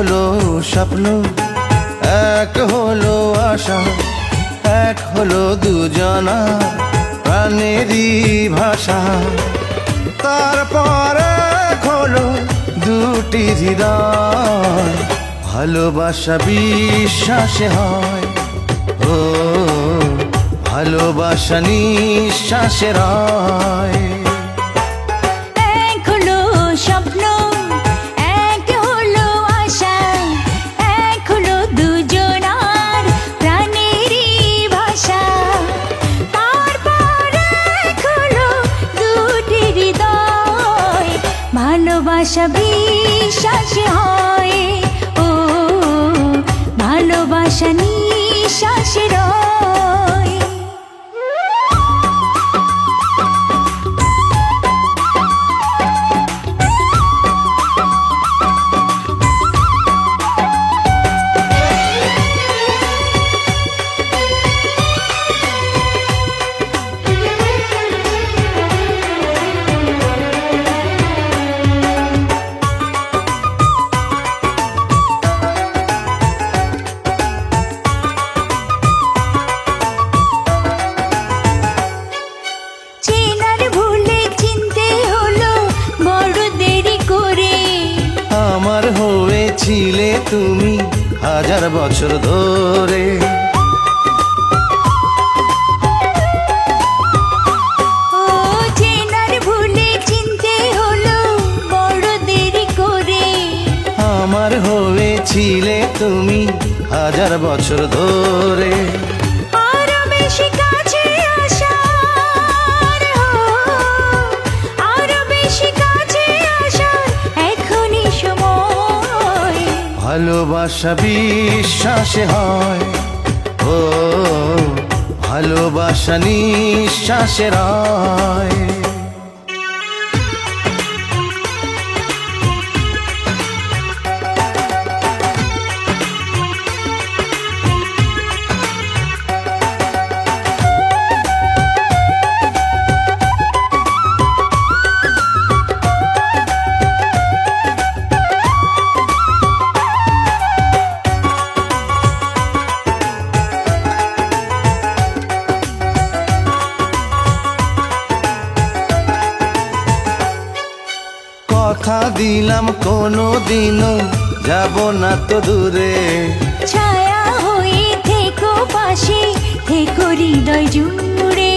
হলো স্বপ্ন, এক হলো আশা, এক হলো দুজনা প্রাণেরই ভাষা। তারপর এক হলো দুটি হৃদয়, ভালোবাসা বিশ্বাসে হয়। ও ভালোবাসা নিঃশ্বাসে রয়। এক হলো স্বপ্ন, এক হলো আশা, এক হলো দুজনার প্রাণেরই ভাষা। তারপর এক হলো দুটি হৃদয়, ভালোবাসা বিশ্বাসে হয়। ও ভালোবাসা নিঃশ্বাসে রয়। চেনার ভুলে চিনতে হলো বড় দেরি করে। আমার হয়েছিলে তুমি হাজার বছর ধরে। ও চেনার ভুলে চিনতে হলো বড় দেরি করে। আমার হয়েছিলে তুমি হাজার বছর ধরে। আরো বেশি কাছে আসার, আরো বেশি কাছে আসার এখনই সময়। ভালোবাসা বিশ্বাসে হয়। ও ভালোবাসা নিঃশ্বাসে রয়। কথা দিলাম কোনো দিনও যাব না তো দূরে। ছায়া হয়ে থেকো পাশে, থেকো হৃদয় জুড়ে।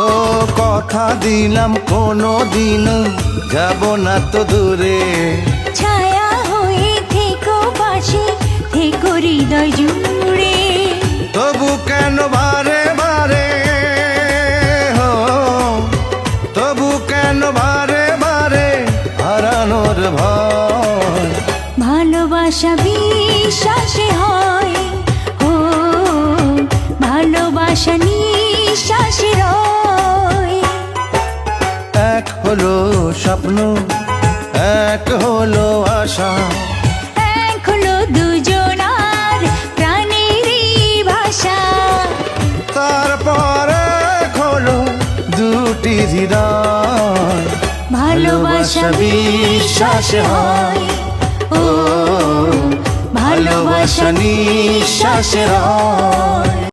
ও কথা দিলাম কোনো দিনও যাব না তো দূরে। ছায়া হয়ে থেকো পাশে, থেকো হৃদয় জুড়ে। তবু কেন বারে বারে, তবু কেন বারে বারে হারানোর ভয়। ভালোবাসা বিশ্বাসে হয়। ও ভালোবাসা নিঃশ্বাসে রয়। এক হলো স্বপ্ন, এক হলো আশা, এক হলো দুজনার প্রাণেরই ভাষা। তারপর এক হলো দুটি হৃদয়, ভালোবাসা বিশ্বাসে হয়। ও ভালোবাসা নিঃশ্বাসে রয়।